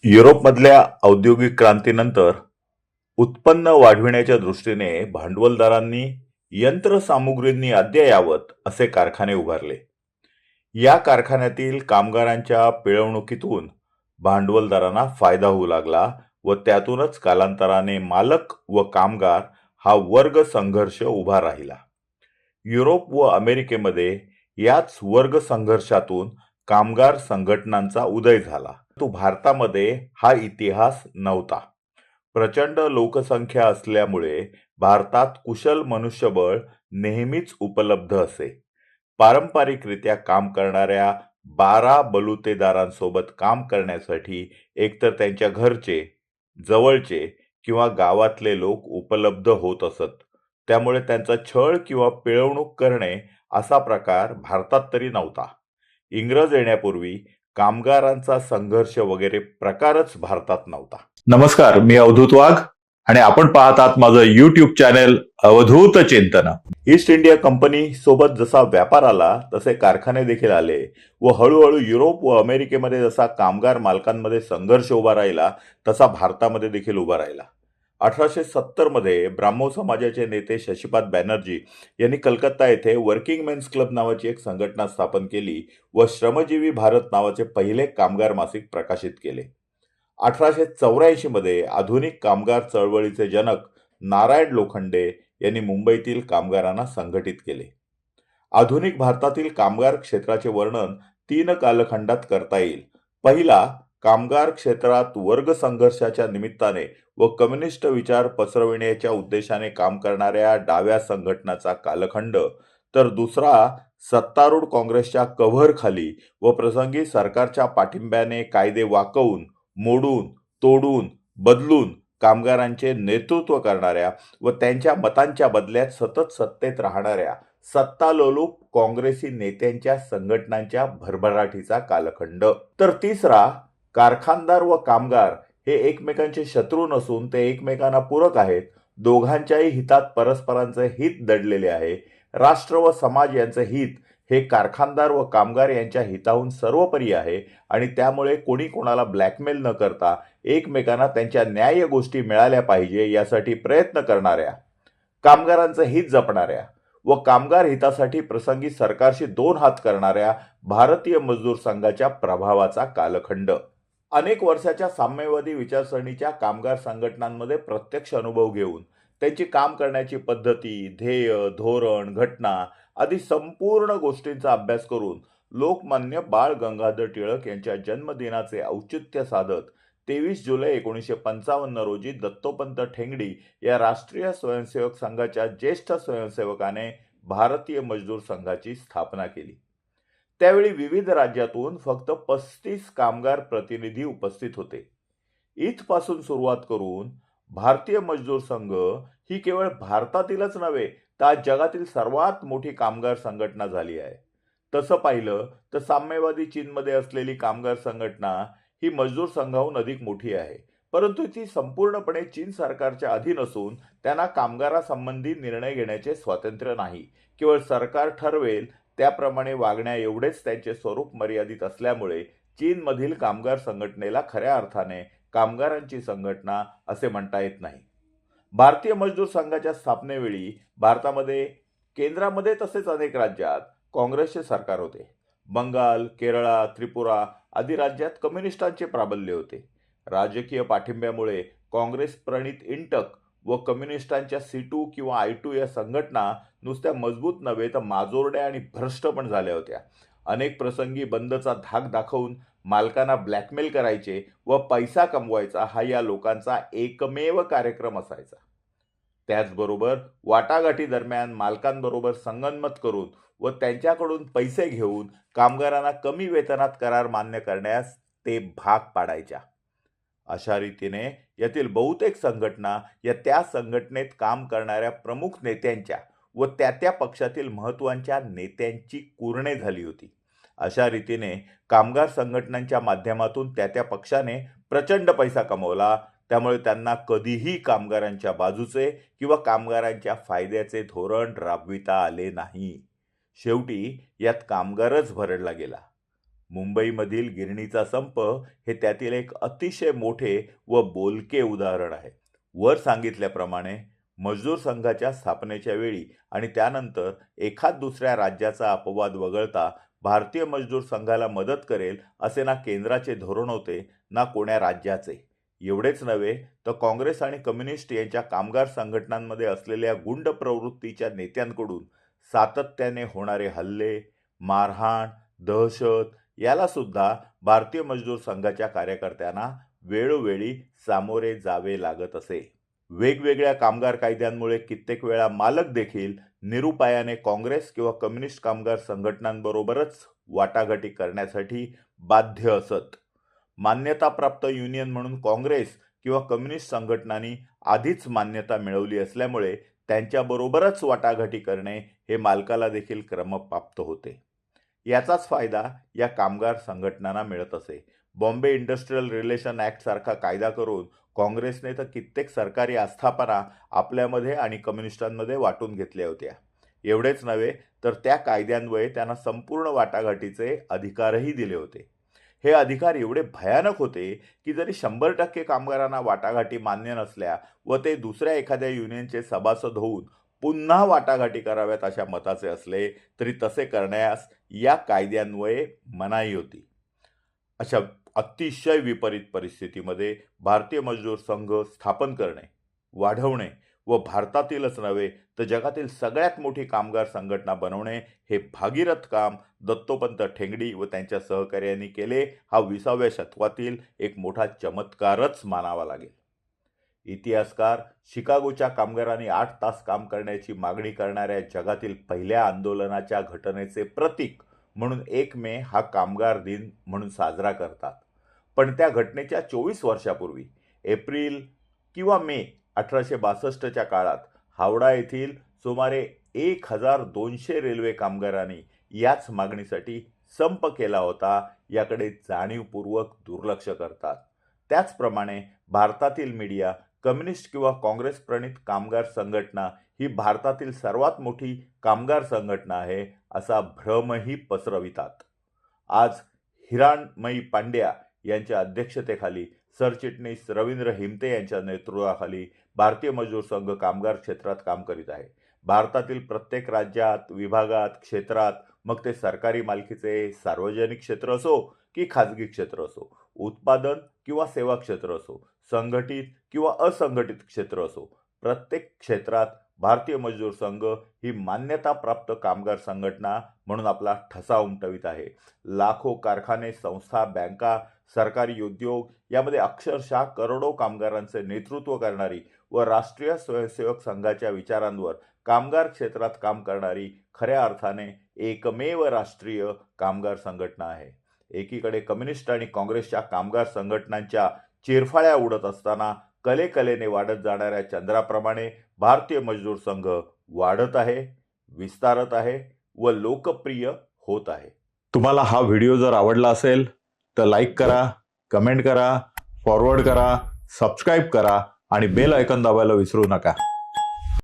युरोपमधल्या औद्योगिक क्रांतीनंतर उत्पन्न वाढविण्याच्या दृष्टीने भांडवलदारांनी यंत्रसामुग्रींनी अद्ययावत असे कारखाने उभारले. या कारखान्यातील कामगारांच्या पिळवणुकीतून भांडवलदारांना फायदा होऊ लागला व त्यातूनच कालांतराने मालक व कामगार हा वर्ग संघर्ष उभा राहिला. युरोप व अमेरिकेमध्ये याच वर्ग संघर्षातून कामगार संघटनांचा उदय झाला. तो भारतामध्ये हा इतिहास नव्हता. प्रचंड लोकसंख्या असल्यामुळे भारतात कुशल मनुष्यबळ नेहमीच उपलब्ध असे. पारंपरिकरित्या काम करणाऱ्या 12 बलुतेदारांसोबत काम करण्यासाठी एकतर त्यांच्या घरचे, जवळचे किंवा गावातले लोक उपलब्ध होत असत. त्यामुळे त्यांचा छळ किंवा पिळवणूक करणे असा प्रकार भारतात तरी नव्हता. इंग्रज येण्यापूर्वी कामगारांचा संघर्ष वगैरे प्रकारच भारतात नव्हता. नमस्कार, मी अवधूत वाघ आणि आपण पाहत आहात माझं युट्यूब चॅनेल अवधूत चिंतन. ईस्ट इंडिया कंपनी सोबत जसा व्यापार आला तसे कारखाने देखील आले व हळूहळू युरोप व अमेरिकेमध्ये जसा कामगार मालकांमध्ये संघर्ष उभा राहिला तसा भारतामध्ये देखील उभा राहिला. 1870 मध्ये ब्राह्मो समाजाचे नेते शशीपाद बॅनर्जी यांनी कलकत्ता येथे वर्किंग मेन्स क्लब नावाची एक संघटना स्थापन केली व श्रमजीवी भारत नावाचे पहिले कामगार मासिक प्रकाशित केले. 1884 मध्ये आधुनिक कामगार चळवळीचे जनक नारायण लोखंडे यांनी मुंबईतील कामगारांना संघटित केले. आधुनिक भारतातील कामगार क्षेत्राचे वर्णन 3 कालखंडात करता येईल. पहिला, कामगार क्षेत्रात वर्ग संघर्षाच्या निमित्ताने व कम्युनिस्ट विचार पसरविण्याच्या उद्देशाने काम करणाऱ्या डाव्या संघटनाचा कालखंड, तर दुसरा, सत्तारूढ काँग्रेसच्या कव्हरखाली व प्रसंगी सरकारच्या पाठिंब्याने कायदे वाकवून, मोडून, तोडून, बदलून कामगारांचे नेतृत्व करणाऱ्या व त्यांच्या मतांच्या बदल्यात सतत सत्तेत राहणाऱ्या सत्तालोलूप काँग्रेसी नेत्यांच्या संघटनांच्या भरभराटीचा कालखंड. तर तिसरा, कारखानदार व कामगार हे एकमेकांचे शत्रू नसून ते एकमेकांना पूरक आहेत. दोघांच्याही हितात परस्परांचे हित दडलेले आहे. राष्ट्र व समाज यांचे हित हे कारखानदार व कामगार यांच्या हिताहून सर्वोपरी आहे आणि त्यामुळे कोणी कोणाला ब्लॅकमेल न करता एकमेकांना त्यांच्या न्याय्य गोष्टी मिळाल्या पाहिजे यासाठी प्रयत्न करणाऱ्या, कामगारांचे हित जपणाऱ्या व कामगार हितासाठी प्रसंगी सरकारशी 2 हात करणाऱ्या भारतीय मजदूर संघाच्या प्रभावाचा कालखंड. अनेक वर्षाच्या साम्यवादी विचारसरणीच्या कामगार संघटनांमध्ये प्रत्यक्ष अनुभव घेऊन त्यांची काम करण्याची पद्धती, ध्येय, धोरण, घटना आदी संपूर्ण गोष्टींचा अभ्यास करून लोकमान्य बाळ गंगाधर टिळक यांच्या जन्मदिनाचे औचित्य साधत 23 जुलै 1955 रोजी दत्तोपंत ठेंगडी या राष्ट्रीय स्वयंसेवक संघाच्या ज्येष्ठ स्वयंसेवकाने भारतीय मजदूर संघाची स्थापना केली. त्यावेळी विविध राज्यातून फक्त 35 कामगार प्रतिनिधी उपस्थित होते. इथपासून सुरुवात करून भारतीय मजदूर संघ ही केवळ भारतातीलच नव्हे तर आज जगातील सर्वात मोठी कामगार संघटना झाली आहे. तसं पाहिलं तर साम्यवादी चीनमध्ये असलेली कामगार संघटना ही मजदूर संघाहून अधिक मोठी आहे, परंतु ती संपूर्णपणे चीन सरकारच्या अधीन असून त्यांना कामगारासंबंधी निर्णय घेण्याचे स्वातंत्र्य नाही. केवळ सरकार ठरवेल त्याप्रमाणे वागण्या एवढेच त्यांचे स्वरूप मर्यादित असल्यामुळे चीनमधील कामगार संघटनेला खऱ्या अर्थाने कामगारांची संघटना असे म्हणता येत नाही. भारतीय मजदूर संघाच्या स्थापनेवेळी भारतामध्ये केंद्रामध्ये तसेच अनेक राज्यात काँग्रेसचे सरकार होते. बंगाल, केरळा, त्रिपुरा आदी राज्यात कम्युनिस्टांचे प्राबल्य होते. राजकीय पाठिंब्यामुळे काँग्रेस प्रणित इंटक व कम्युनिस्टांच्या C2 किंवा I2 या संघटना नुसत्या मजबूत नव्हे तर माजोरड्या आणि भ्रष्ट पण झाल्या होत्या. अनेक प्रसंगी बंदचा धाक दाखवून मालकांना ब्लॅकमेल करायचे व पैसा कमवायचा हा या लोकांचा एकमेव कार्यक्रम असायचा. त्याचबरोबर वाटाघाटी दरम्यान मालकांबरोबर संगनमत करून व त्यांच्याकडून पैसे घेऊन कामगारांना कमी वेतनात करार मान्य करण्यास ते भाग पाडायच्या. अशा रीतीने यातील बहुतेक संघटना या त्या संघटनेत काम करणाऱ्या प्रमुख नेत्यांच्या व त्या पक्षातील महत्त्वाच्या नेत्यांची कुरणे झाली होती. अशा रीतीने कामगार संघटनांच्या माध्यमातून त्या पक्षाने प्रचंड पैसा कमवला. त्यामुळे त्यांना कधीही कामगारांच्या बाजूचे किंवा कामगारांच्या फायद्याचे धोरण राबविता आले नाही. शेवटी यात कामगारच भरडला गेला. मुंबईमधील गिरणीचा संप हे त्यातील एक अतिशय मोठे व बोलके उदाहरण आहे. वर सांगितल्याप्रमाणे मजदूर संघाच्या स्थापनेच्या वेळी आणि त्यानंतर एखाद दुसऱ्या राज्याचा अपवाद वगळता भारतीय मजदूर संघाला मदत करेल असे ना केंद्राचे धोरण होते ना कोण्या राज्याचे. एवढेच नव्हे तर काँग्रेस आणि कम्युनिस्ट यांच्या कामगार संघटनांमध्ये असलेल्या गुंड प्रवृत्तीच्या नेत्यांकडून सातत्याने होणारे हल्ले, मारहाण, दहशत याला सुद्धा भारतीय मजदूर संघाच्या कार्यकर्त्यांना वेळोवेळी सामोरे जावे लागत असे. वेगवेगळ्या कामगार कायद्यांमुळे कित्येक वेळा मालक देखील निरुपायाने काँग्रेस किंवा कम्युनिस्ट कामगार संघटनांबरोबरच वाटाघाटी करण्यासाठी बाध्य असत. मान्यताप्राप्त युनियन म्हणून काँग्रेस किंवा कम्युनिस्ट संघटनांनी आधीच मान्यता मिळवली असल्यामुळे त्यांच्याबरोबरच वाटाघाटी करणे हे मालकाला देखील क्रमप्राप्त होते. याचाच फायदा या कामगार संघटनांना मिळत असे. बॉम्बे इंडस्ट्रियल रिलेशन ॲक्ट सारखा कायदा करून काँग्रेसने तर कित्येक सरकारी आस्थापना आपल्यामध्ये आणि कम्युनिस्टांमध्ये वाटून घेतल्या होत्या. एवढेच नव्हे तर त्या कायद्यान्वये त्यांना संपूर्ण वाटाघाटीचे अधिकारही दिले होते. हे अधिकार एवढे भयानक होते की जरी 100% कामगारांना वाटाघाटी मान्य नसल्या व ते दुसऱ्या एखाद्या युनियनचे सभासद होऊन पुन्हा वाटाघाटी कराव्यात अशा मताचे असले तरी तसे करण्यास या कायद्यान्वये मनाई होती. अशा अतिशय विपरीत परिस्थितीमध्ये भारतीय मजदूर संघ स्थापन करणे, वाढवणे व भारतातीलच नव्हे तर जगातील सगळ्यात मोठी कामगार संघटना बनवणे हे भागीरथ काम दत्तोपंत ठेंगडी व त्यांच्या सहकार्यांनी केले हा 20व्या शतकातील एक मोठा चमत्कारच मानावा लागेल. इतिहासकार शिकागोच्या कामगारांनी 8 तास काम करण्याची मागणी करणाऱ्या जगातील पहिल्या आंदोलनाच्या घटनेचे प्रतीक म्हणून 1 मे हा कामगार दिन म्हणून साजरा करतात. पण त्या घटनेच्या 24 वर्षापूर्वी एप्रिल किंवा मे 1862च्या काळात हावडा येथील सुमारे 1200 रेल्वे कामगारांनी याच मागणीसाठी संप केला होता याकडे जाणीवपूर्वक दुर्लक्ष करतात. त्याचप्रमाणे भारतातील मीडिया कम्युनिस्ट किंवा काँग्रेस प्रणित कामगार संघटना ही भारतातील सर्वात मोठी कामगार संघटना आहे असा भ्रमही पसरवितात. आज हिराणमयी पांड्या यांच्या अध्यक्षतेखाली सरचिटणीस रवींद्र हिमते यांच्या नेतृत्वाखाली भारतीय मजदूर संघ कामगार क्षेत्रात काम करीत आहे. भारतातील प्रत्येक राज्यात, विभागात, क्षेत्रात, मग ते सरकारी मालकीचे सार्वजनिक क्षेत्र असो की खाजगी क्षेत्र असो, उत्पादन किंवा सेवा क्षेत्र असो, संघटित किंवा असंघटित क्षेत्र असो, प्रत्येक क्षेत्रात भारतीय मजदूर संघ ही मान्यताप्राप्त कामगार संघटना म्हणून आपला ठसा उमटवित आहे. लाखो कारखाने, संस्था, बँका, सरकारी उद्योग यामध्ये अक्षरशः करोडो कामगारांचे नेतृत्व करणारी व राष्ट्रीय स्वयंसेवक संघाच्या विचारांवर कामगार क्षेत्रात काम करणारी खऱ्या अर्थाने एकमेव राष्ट्रीय कामगार संघटना आहे. एकीकडे कम्युनिस्ट आणि काँग्रेसच्या कामगार संघटनांच्या चिरफाळ्या उडत असताना कलेकलेने वाढत जाणाऱ्या चंद्राप्रमाणे भारतीय मजदूर संघ वाढत आहे, विस्तारत आहे व लोकप्रिय होत आहे. तुम्हाला हा व्हिडिओ जर आवडला असेल तर लाईक करा, कमेंट करा, फॉरवर्ड करा, सबस्क्राईब करा आणि बेल आयकॉन दाबायला विसरू नका.